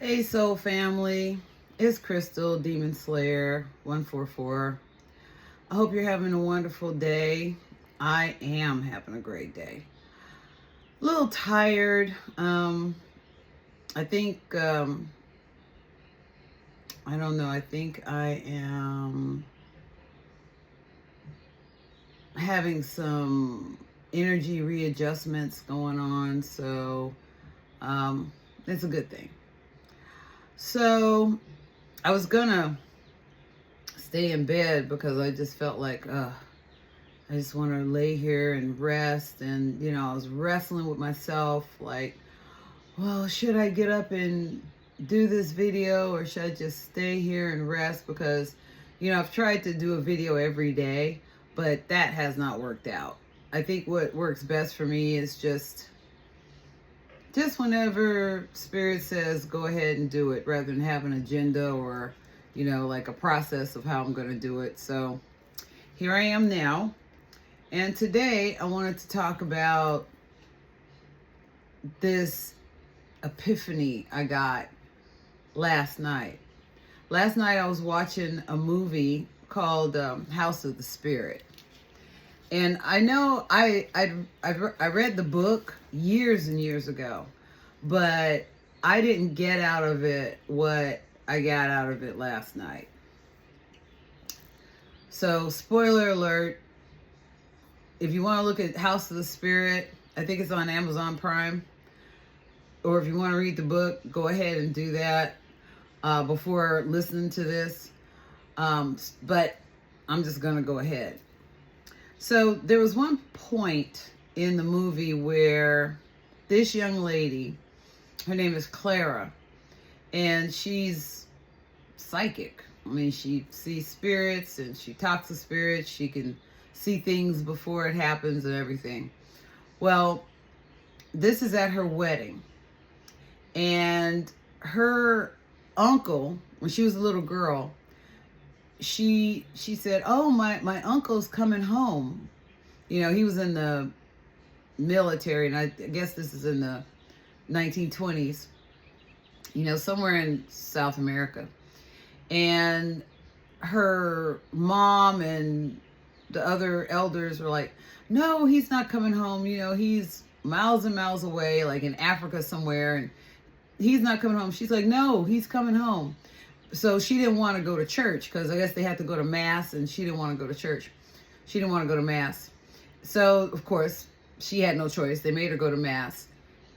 Hey, soul family. It's Crystal, Demon Slayer 144. I hope you're having a wonderful day. I am having a great day. A little tired. I think, I don't know, I think I am having some energy readjustments going on. So, it's a good thing. So, I was gonna stay in bed because I just felt like, I just want to lay here and rest. And, I was wrestling with myself like, well, should I get up and do this video or should I just stay here and rest? Because, I've tried to do a video every day, but that has not worked out. I think what works best for me is just whenever spirit says go ahead and do it, rather than have an agenda or, like a process of how I'm going to do it. So here I am now. And today I wanted to talk about this epiphany I got last night. Last night I was watching a movie called House of the Spirit. And I know I read the book years and years ago, but I didn't get out of it what I got out of it last night. So, spoiler alert, if you want to look at House of the Spirit, I think it's on Amazon Prime. Or if you want to read the book, go ahead and do that before listening to this. But I'm just going to go ahead. So there was one point in the movie where this young lady, her name is Clara, and she's psychic. I mean, she sees spirits and she talks to spirits. She can see things before it happens and everything. Well, this is at her wedding. And her uncle, when she was a little girl, she said, oh, my uncle's coming home. He was in the military, and I guess this is in the 1920s, somewhere in South America. And her mom and the other elders were like, no, he's not coming home. He's miles and miles away, like in Africa somewhere, and he's not coming home. She's like, no, he's coming home. So she didn't want to go to church because I guess they had to go to mass, and she didn't want to go to church. She didn't want to go to mass. So, of course, she had no choice. They made her go to mass.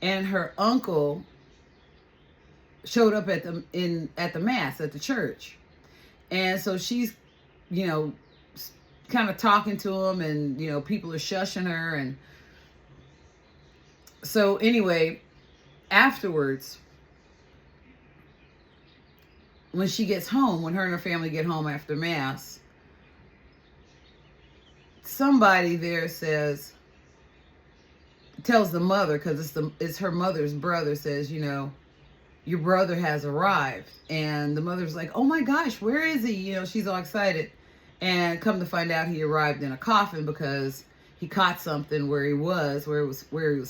And her uncle showed up at the mass at the church. And so she's, kind of talking to him, and, people are shushing her. And so anyway, afterwards, when she gets home, when her and her family get home after mass, somebody there tells the mother, because it's her mother's brother, says, your brother has arrived. And the mother's like, oh my gosh, where is he? She's all excited. And come to find out, he arrived in a coffin because he caught something where he was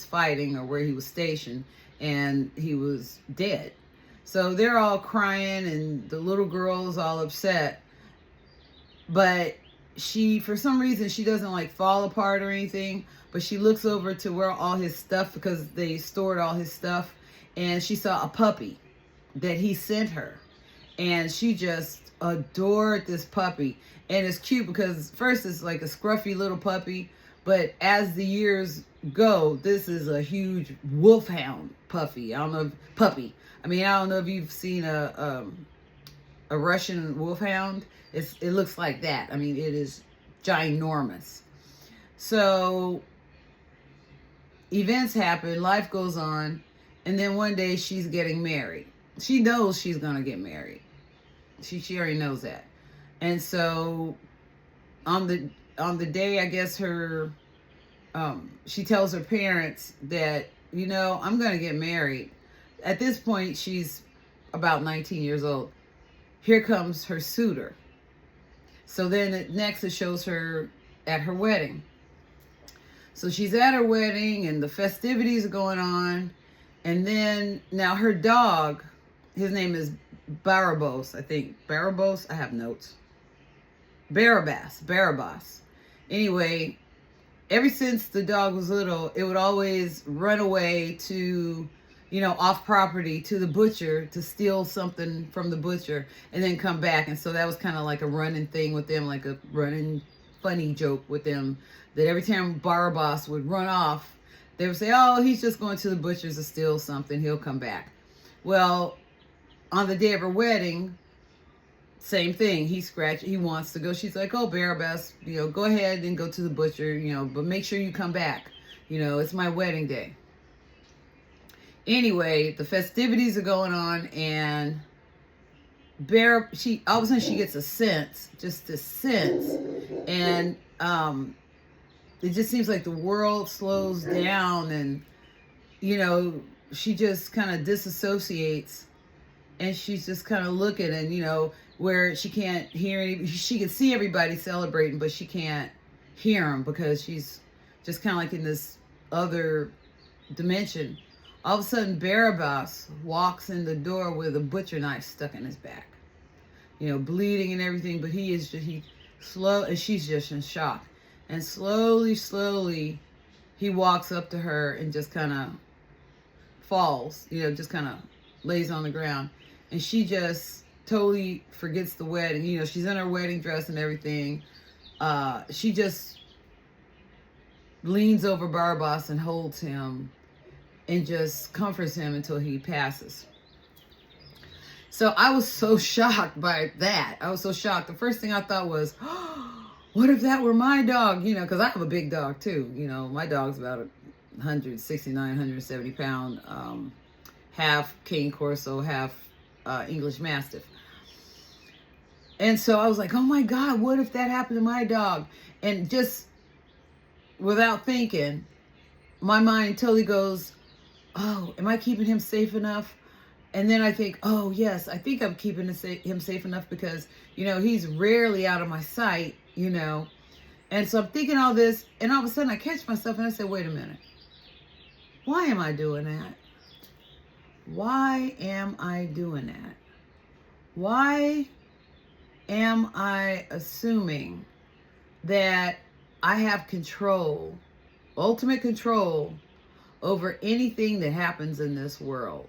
fighting or where he was stationed, and he was dead. So they're all crying, and the little girl's all upset. But she, for some reason, she doesn't like fall apart or anything, but she looks over to where all his stuff, because they stored all his stuff, and she saw a puppy that he sent her. And she just adored this puppy. And it's cute because first it's like a scruffy little puppy, but as the years go, this is a huge wolfhound puppy. I don't know if you've seen a Russian wolfhound. It looks like that. I mean, it is ginormous. So events happen, life goes on, and then one day she's getting married. She knows she's gonna get married. She already knows that. And so on the day, I guess she tells her parents that, I'm gonna get married. At this point, she's about 19 years old. Here comes her suitor. So then next it shows her at her wedding. So she's at her wedding and the festivities are going on. And then now her dog his name is Barabbas, I think. Barabbas? I have notes. Barabbas. Anyway, ever since the dog was little, it would always run away to, off property to the butcher to steal something from the butcher and then come back. And so that was kind of like a running thing with them, like a running funny joke with them, that every time Barabbas would run off, they would say, oh, he's just going to the butcher's to steal something. He'll come back. Well, on the day of her wedding, same thing. He wants to go. She's like, oh, Barabbas, go ahead and go to the butcher, but make sure you come back. It's my wedding day. Anyway, the festivities are going on, and all of a sudden she gets a sense, just a sense, and it just seems like the world slows down, and she just kind of disassociates, and she's just kind of looking, and where she can't hear she can see everybody celebrating, but she can't hear them because she's just kind of like in this other dimension. All of a sudden, Barabbas walks in the door with a butcher knife stuck in his back, bleeding and everything. But he's slow, and she's just in shock. And slowly, he walks up to her and just kind of falls, just kind of lays on the ground. And she just totally forgets the wedding. She's in her wedding dress and everything. She just leans over Barabbas and holds him and just comforts him until he passes. So I was so shocked by that. I was so shocked. The first thing I thought was, oh, what if that were my dog? Because I have a big dog too. My dog's about 169, 170 pound, half Cane Corso, half English Mastiff. And so I was like, oh my God, what if that happened to my dog? And just without thinking, my mind totally goes, oh, am I keeping him safe enough? And then I think, oh yes, I think I'm keeping him safe enough because, he's rarely out of my sight, And so I'm thinking all this, and all of a sudden I catch myself and I say, wait a minute. Why am I doing that? Why am I doing that? Why am I assuming that I have control, ultimate control, over anything that happens in this world?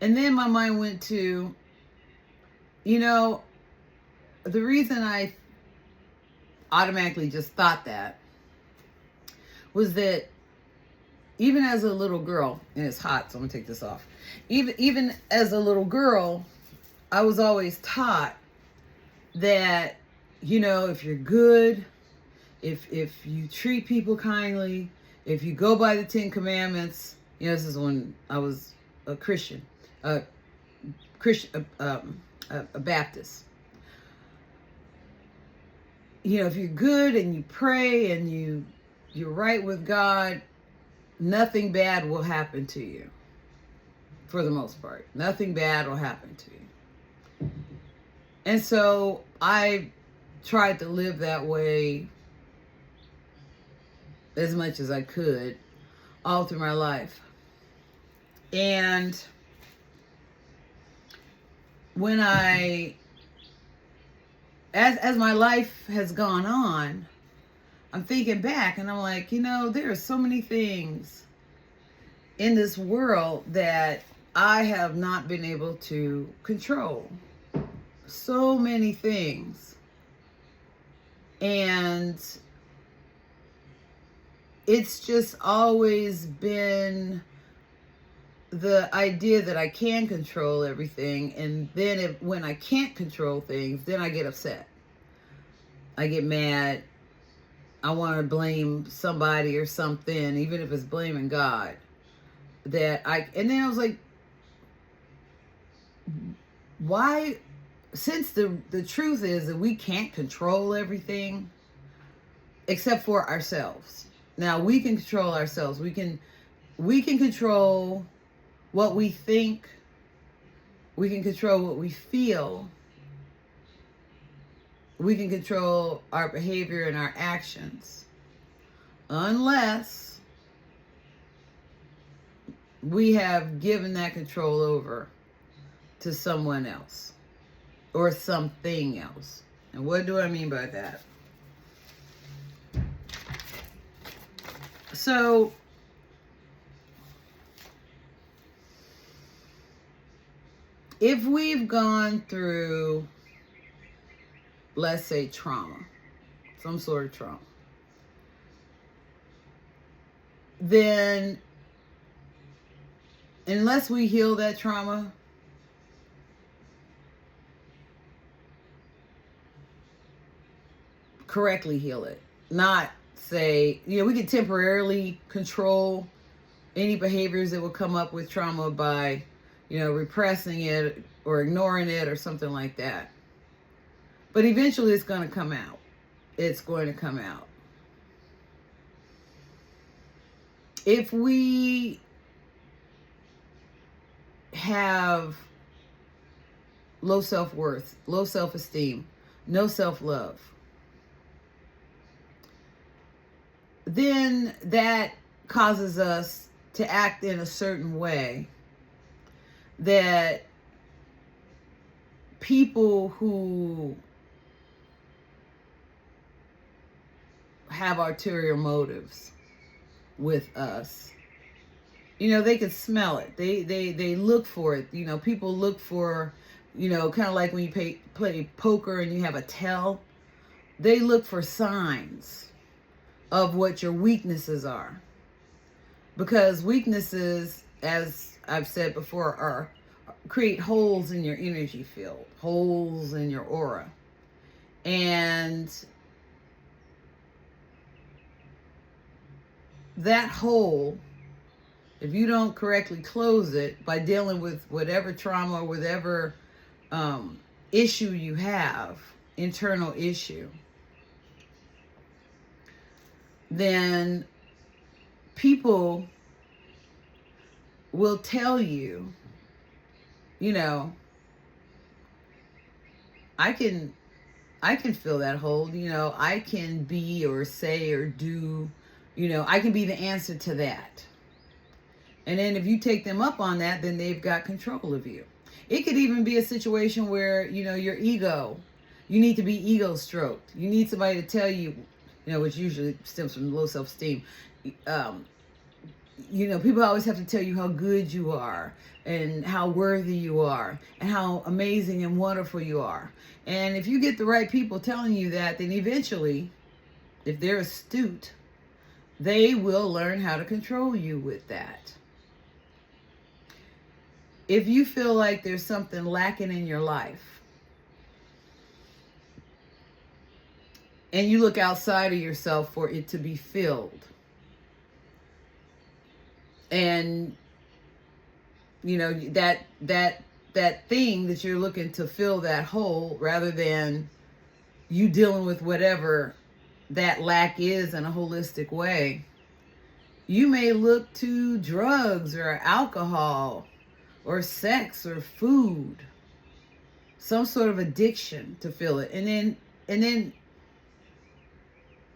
And then my mind went to, the reason I automatically just thought that was that even as a little girl, and it's hot, so I'm gonna take this off. Even as a little girl, I was always taught that, if you're good, if you treat people kindly, if you go by the 10 Commandments, this is when I was a Christian, a Baptist. If you're good and you pray and you're right with God, nothing bad will happen to you. For the most part, nothing bad will happen to you. And so I tried to live that way as much as I could all through my life. And when as my life has gone on, I'm thinking back and I'm like, there are so many things in this world that I have not been able to control. So many things. And it's just always been the idea that I can control everything, and then when I can't control things, then I get upset. I get mad. I want to blame somebody or something, even if it's blaming God. And then I was like, why? Since the truth is that we can't control everything except for ourselves. Now we can control ourselves. We can control what we think. We can control what we feel. We can control our behavior and our actions. Unless we have given that control over to someone else or something else. And what do I mean by that? So, if we've gone through, let's say, trauma, some sort of trauma, then unless we heal that trauma, correctly heal it, not say, we can temporarily control any behaviors that will come up with trauma by, repressing it or ignoring it or something like that. But eventually it's going to come out. It's going to come out. If we have low self-worth, low self-esteem, no self-love, then that causes us to act in a certain way that people who have ulterior motives with us, they can smell it. They look for it. People look for, kind of like when you play poker and you have a tell. They look for signs of what your weaknesses are. Because weaknesses, as I've said before, create holes in your energy field, holes in your aura. And that hole, if you don't correctly close it by dealing with whatever trauma or whatever issue you have, internal issue, then people will tell you, I can fill that hole. I can be or say or do, I can be the answer to that. And then if you take them up on that, then they've got control of you. It could even be a situation where, your ego, you need to be ego stroked. You need somebody to tell you, which usually stems from low self-esteem. People always have to tell you how good you are and how worthy you are and how amazing and wonderful you are. And if you get the right people telling you that, then eventually, if they're astute, they will learn how to control you with that. If you feel like there's something lacking in your life and you look outside of yourself for it to be filled, and that thing that you're looking to fill that hole, rather than you dealing with whatever that lack is in a holistic way, you may look to drugs or alcohol or sex or food, some sort of addiction to fill it. And then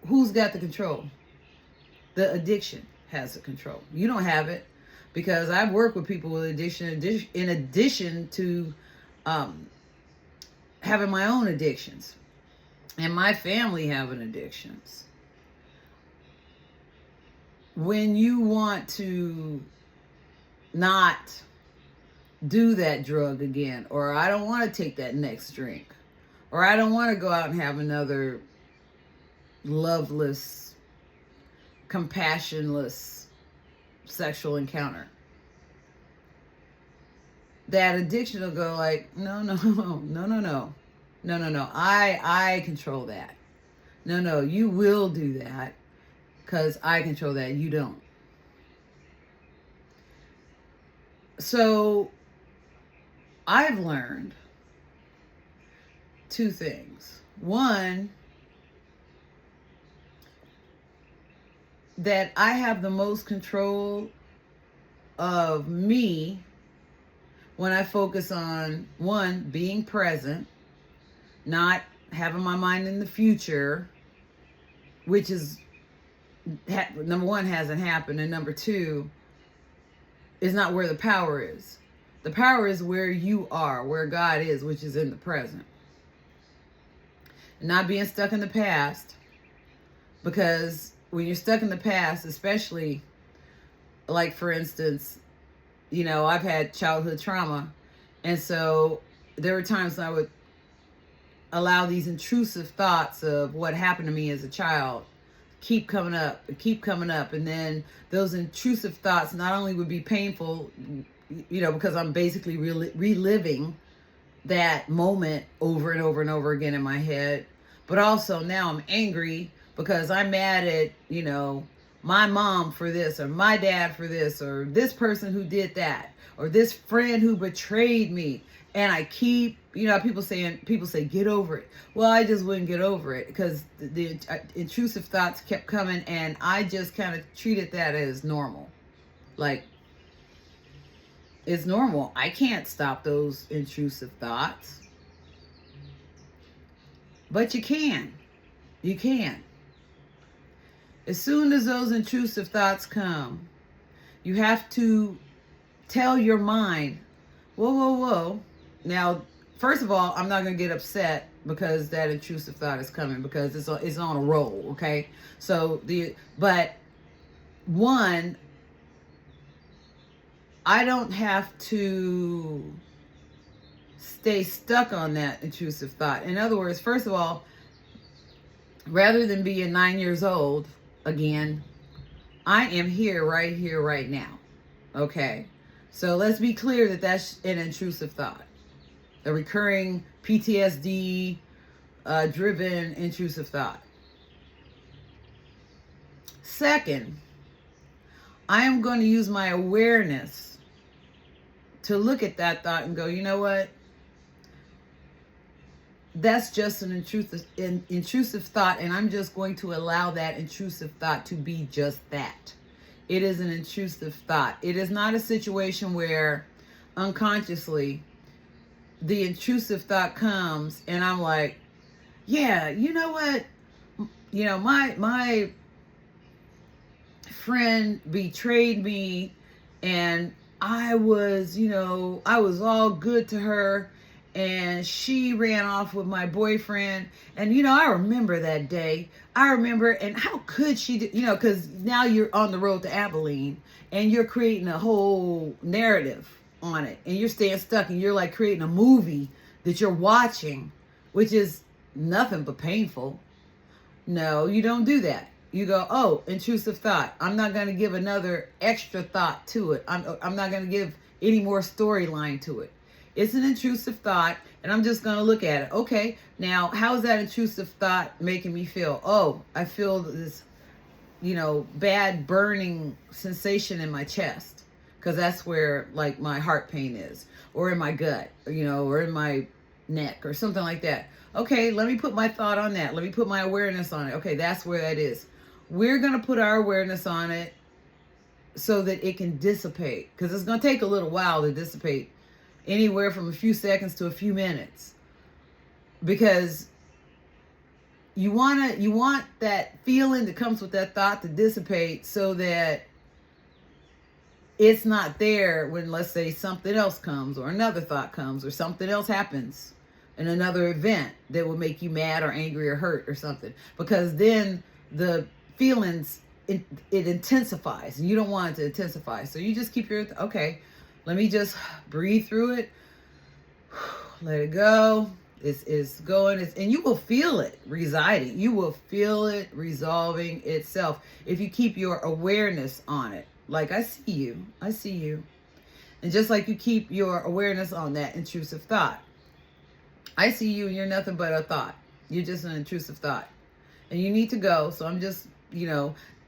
who's got the control? The addiction has the control. You don't have it, because I've worked with people with addiction in addition to having my own addictions and my family having addictions. When you want to not do that drug again, or I don't want to take that next drink, or I don't want to go out and have another loveless, compassionless sexual encounter, that addiction will go like, no, I control that. No, you will do that because I control that. You don't. So I've learned two things. One, that I have the most control of me when I focus on, one, being present, not having my mind in the future, which is, number one, hasn't happened, and number two, is not where the power is. The power is where you are, where God is, which is in the present. Not being stuck in the past, because when you're stuck in the past, especially, like for instance, I've had childhood trauma, and so there were times when I would allow these intrusive thoughts of what happened to me as a child keep coming up, and then those intrusive thoughts not only would be painful, because I'm basically reliving that moment over and over and over again in my head, but also now I'm angry because I'm mad at, my mom for this, or my dad for this, or this person who did that, or this friend who betrayed me. And I keep, people say, get over it. Well, I just wouldn't get over it because the intrusive thoughts kept coming, and I just kind of treated that as normal. Like, it's normal. I can't stop those intrusive thoughts. But you can. You can. As soon as those intrusive thoughts come, you have to tell your mind, whoa. Now, first of all, I'm not going to get upset because that intrusive thought is coming, because it's on a roll, okay? But one, I don't have to stay stuck on that intrusive thought. In other words, first of all, rather than being 9 years old again, I am here, right now. Okay? So let's be clear that that's an intrusive thought. A recurring PTSD driven intrusive thought. Second, I am going to use my awareness to look at that thought and go, you know what? That's just an intrusive thought, and I'm just going to allow that intrusive thought to be just that. It is an intrusive thought. It is not a situation where unconsciously the intrusive thought comes and I'm like, yeah, you know what? My friend betrayed me, and I was all good to her, and she ran off with my boyfriend. And, I remember that day. And how could she do, because now you're on the road to Abilene and you're creating a whole narrative on it, and you're staying stuck, and you're like creating a movie that you're watching, which is nothing but painful. No, you don't do that. You go, oh, intrusive thought. I'm not going to give another extra thought to it. I'm not going to give any more storyline to it. It's an intrusive thought, and I'm just going to look at it. Okay, now, how's that intrusive thought making me feel? Oh, I feel this, bad burning sensation in my chest, because that's where, like, my heart pain is, or in my gut, or in my neck, or something like that. Okay, let me put my thought on that. Let me put my awareness on it. Okay, that's where that is. We're going to put our awareness on it so that it can dissipate, because it's going to take a little while to dissipate. Anywhere from a few seconds to a few minutes, because you want that feeling that comes with that thought to dissipate, so that it's not there when, let's say, something else comes, or another thought comes, or something else happens in another event that will make you mad or angry or hurt or something, because then the feelings, it intensifies, and you don't want it to intensify. So you just keep okay, let me just breathe through it. Let it go. It's going. And you will feel it residing. You will feel it resolving itself if you keep your awareness on it. Like, I see you. I see you. And just like you keep your awareness on that intrusive thought. I see you, and you're nothing but a thought. You're just an intrusive thought. And you need to go. So I'm just,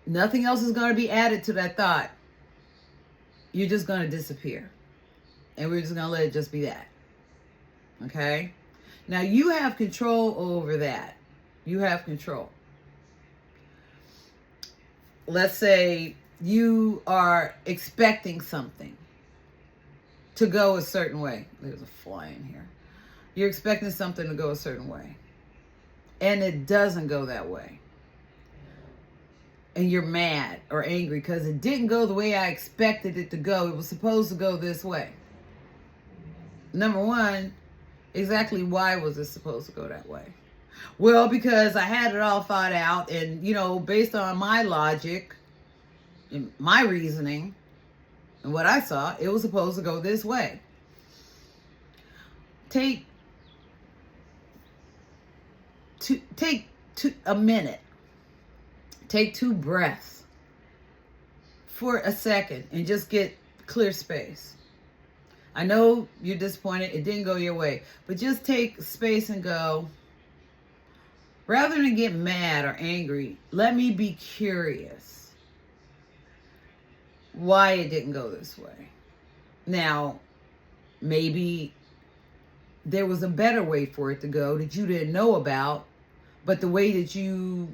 nothing else is going to be added to that thought. You're just going to disappear. And we're just going to let it just be that. Okay? Now, you have control over that. You have control. Let's say you are expecting something to go a certain way. There's a fly in here. You're expecting something to go a certain way, and it doesn't go that way. and you're mad or angry because it didn't go the way I expected it to go. It was supposed to go this way. Number one, exactly why was it supposed to go that way? Well, because I had it all thought out, and based on my logic and my reasoning and what I saw, it was supposed to go this way. Take a minute. Take 2 breaths for a second and just get clear space. I know you're disappointed. It didn't go your way. But just take space and go, rather than get mad or angry, let me be curious why it didn't go this way. Now, maybe there was a better way for it to go that you didn't know about, but the way that you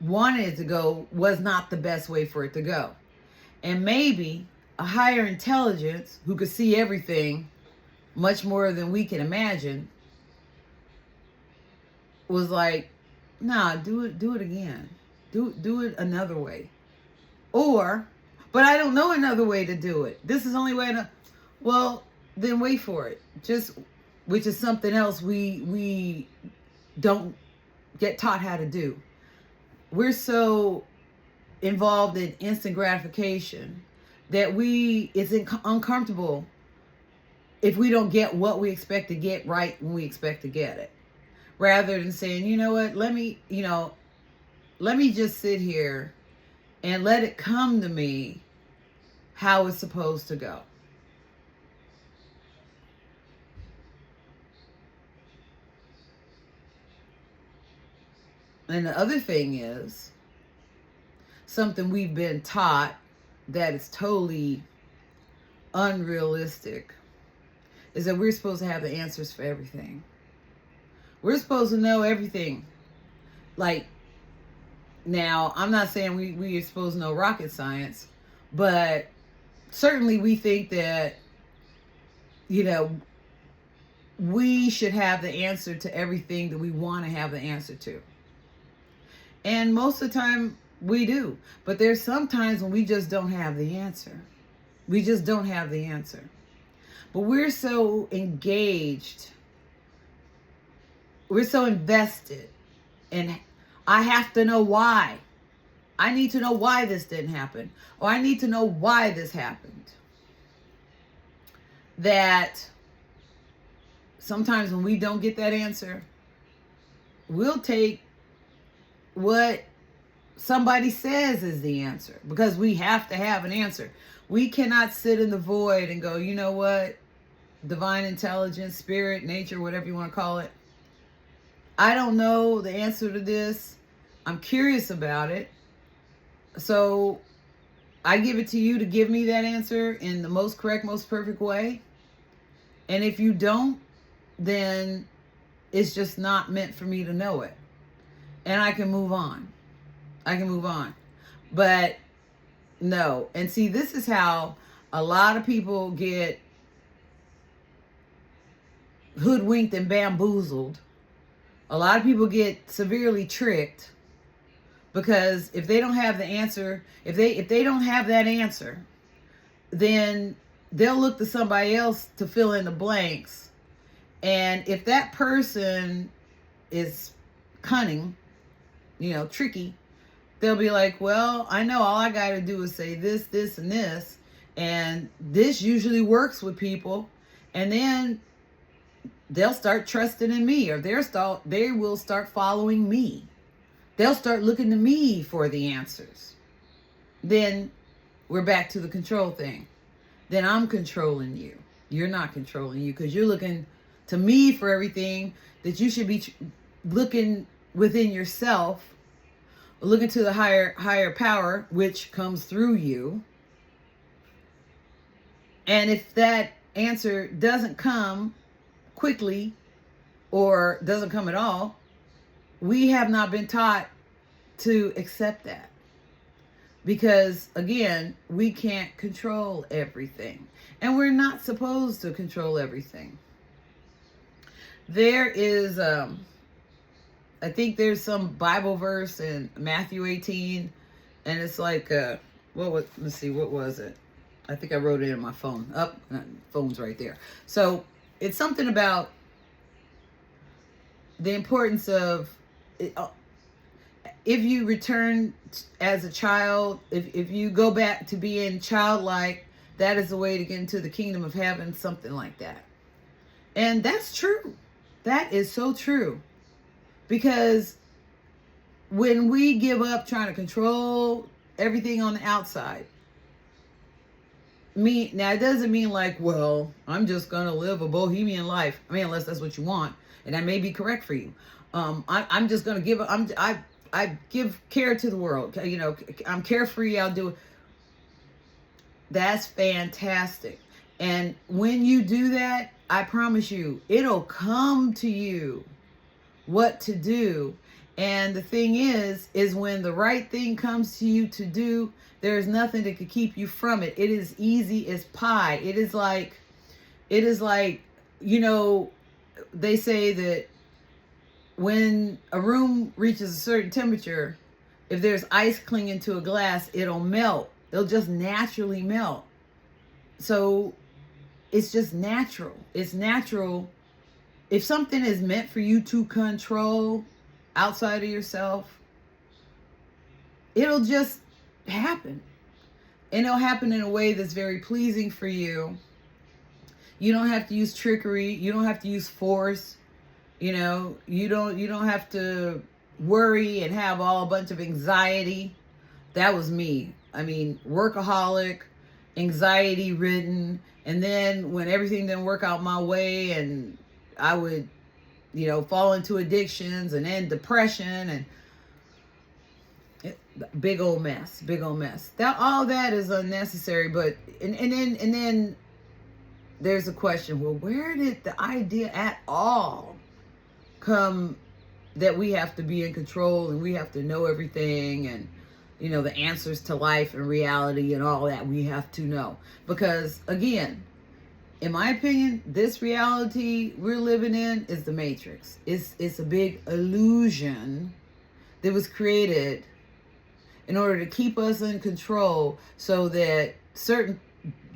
wanted it to go was not the best way for it to go. And maybe a higher intelligence who could see everything much more than we can imagine was like, nah, do it again. Do it another way. But I don't know another way to do it. This is the only way to, well, then wait for it. Which is something else we don't get taught how to do. We're so involved in instant gratification that it's uncomfortable if we don't get what we expect to get right when we expect to get it. Rather than saying, you know what, let me just sit here and let it come to me how it's supposed to go. And the other thing is, something we've been taught that is totally unrealistic, is that we're supposed to have the answers for everything. We're supposed to know everything. Like, now, I'm not saying we are supposed to know rocket science, but certainly we think that, we should have the answer to everything that we want to have the answer to. And most of the time we do. But there's some times when we just don't have the answer. We just don't have the answer. But we're so engaged. We're so invested. And I have to know why. I need to know why this didn't happen. Or I need to know why this happened. That sometimes when we don't get that answer, we'll take what somebody says is the answer, because we have to have an answer. We cannot sit in the void and go, you know what, divine intelligence, spirit, nature, whatever you want to call it, I don't know the answer to this. I'm curious about it. So I give it to you to give me that answer in the most correct, most perfect way. And if you don't, then it's just not meant for me to know it. And I can move on. But no. And see, this is how a lot of people get hoodwinked and bamboozled. A lot of people get severely tricked, because if they don't have the answer, if they don't have that answer, then they'll look to somebody else to fill in the blanks. And if that person is cunning, tricky, they'll be like, well, I know all I got to do is say this, this, and this. And this usually works with people. And then they'll start trusting in me, or they will start following me. They'll start looking to me for the answers. Then we're back to the control thing. Then I'm controlling you. You're not controlling you, because you're looking to me for everything that you should be looking within yourself, looking to the higher power, which comes through you. And if that answer doesn't come quickly or doesn't come at all, we have not been taught to accept that. Because again, we can't control everything. And we're not supposed to control everything. There is, I think there's some Bible verse in Matthew 18 And it's like, let's see, what was it? I think I wrote it in my phone. Phone's right there. So it's something about the importance of, if you return as a child, if you go back to being childlike, that is the way to get into the kingdom of heaven, something like that. And that's true. That is so true. Because when we give up trying to control everything on the outside, now it doesn't mean like, well, I'm just going to live a bohemian life. I mean, unless that's what you want. And that may be correct for you. I'm just going to give, I give care to the world. You know, I'm carefree. I'll do it. That's fantastic. And when you do that, I promise you, it'll come to you what to do. And the thing is when the right thing comes to you to do, there's nothing that could keep you from it. It is easy as pie. It is like, you know, they say that when a room reaches a certain temperature, if there's ice clinging to a glass, it'll melt. It'll just naturally melt. So it's just natural. It's natural. If something is meant for you to control outside of yourself, it'll just happen. And it'll happen in a way that's very pleasing for you. You don't have to use trickery. You don't have to use force. You know, you don't have to worry and have a bunch of anxiety. That was me. I mean, workaholic, anxiety ridden. And then when everything didn't work out my way, and I would, you know, fall into addictions and then depression, and big old mess. That all that is unnecessary. But and then there's a question. Well, where did the idea at all come that we have to be in control and we have to know everything, and you know, the answers to life and reality and all that we have to know? Because again, in my opinion, this reality we're living in is the Matrix. It's a big illusion that was created in order to keep us in control, so that certain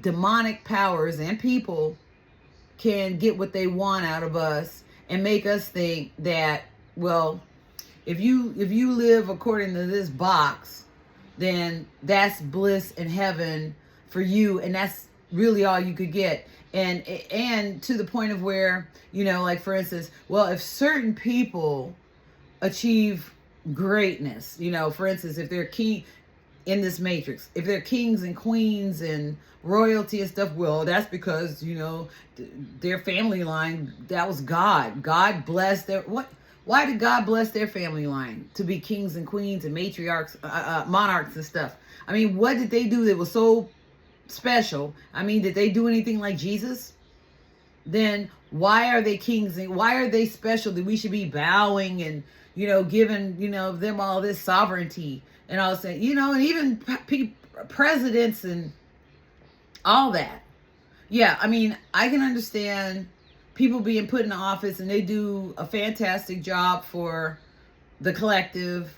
demonic powers and people can get what they want out of us and make us think that, well, if you live according to this box, then that's bliss in heaven for you, and that's really all you could get. And to the point of where, you know, like for instance, well, if certain people achieve greatness, you know, for instance, if they're key in this matrix, if they're kings and queens and royalty and stuff, well, that's because, you know, their family line, that was God blessed their, why did God bless their family line to be kings and queens and matriarchs, monarchs and stuff? I mean, what did they do that was so special? I mean, did they do anything like Jesus? Then why are they kings and why are they special that we should be bowing and, you know, giving, you know, them all this sovereignty and all that, you know, and even presidents and all that. Yeah, I mean, I can understand people being put in office and they do a fantastic job for the collective,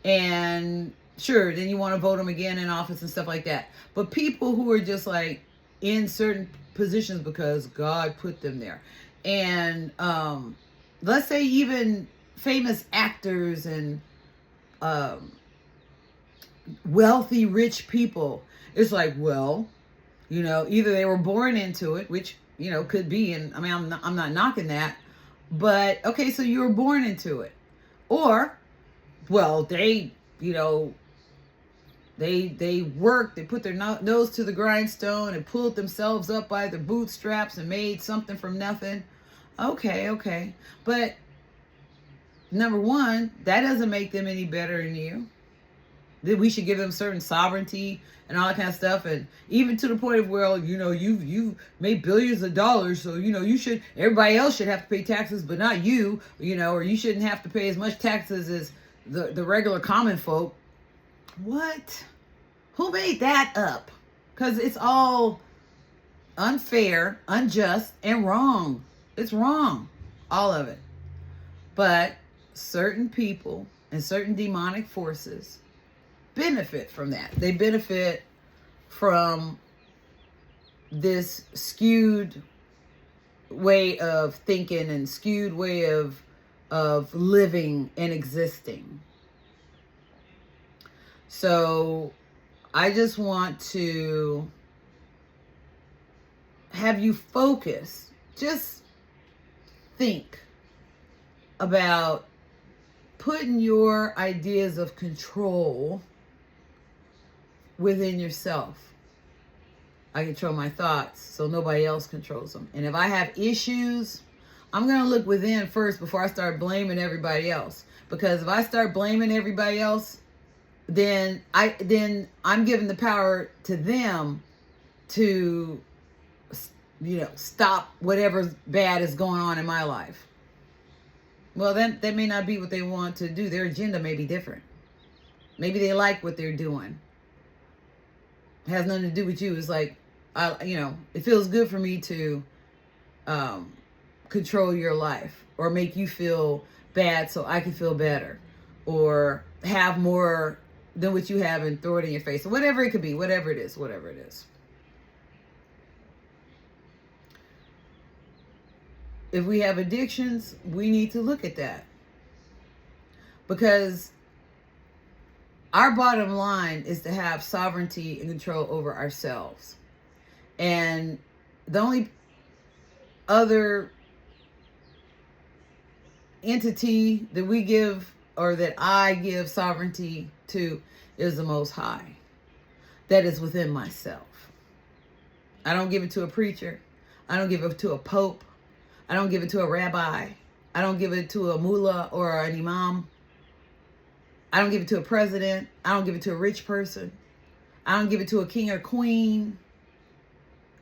and sure, then you want to vote them again in office and stuff like that. But people who are just like in certain positions because God put them there, and let's say even famous actors and wealthy, rich people, it's like, well, you know, either they were born into it, which, you know, could be, and I mean, I'm not knocking that, but okay, so you were born into it, or, well, they, you know, they worked, they put their nose to the grindstone and pulled themselves up by their bootstraps and made something from nothing. Okay, but number one, that doesn't make them any better than you. That we should give them certain sovereignty and all that kind of stuff, and even to the point of, well, you know, you've made billions of dollars, so, you know, you should, everybody else should have to pay taxes, but not you, you know, or you shouldn't have to pay as much taxes as the regular common folk. What? Who made that up? Because it's all unfair, unjust, and wrong. It's wrong, all of it. But certain people and certain demonic forces benefit from that. They benefit from this skewed way of thinking and skewed way of living and existing. So I just want to have you focus. Just think about putting your ideas of control within yourself. I control my thoughts, so nobody else controls them. And if I have issues, I'm going to look within first before I start blaming everybody else. Because if I start blaming everybody else, then I'm giving the power to them to, stop whatever bad is going on in my life. Well, then that may not be what they want to do. Their agenda may be different. Maybe they like what they're doing. It has nothing to do with you. It's like, it feels good for me to control your life or make you feel bad so I can feel better, or have more than what you have and throw it in your face, or whatever it could be, whatever it is. If we have addictions, we need to look at that, because our bottom line is to have sovereignty and control over ourselves. And the only other entity that we give, or that I give sovereignty to, is the Most High. That is within myself. I don't give it to a preacher. I don't give it to a pope. I don't give it to a rabbi. I don't give it to a mullah or an imam. I don't give it to a president. I don't give it to a rich person. I don't give it to a king or queen.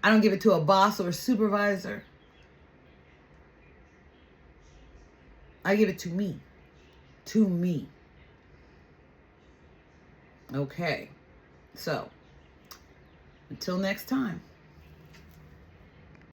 I don't give it to a boss or a supervisor. I give it to me. To me. Okay. So, until next time.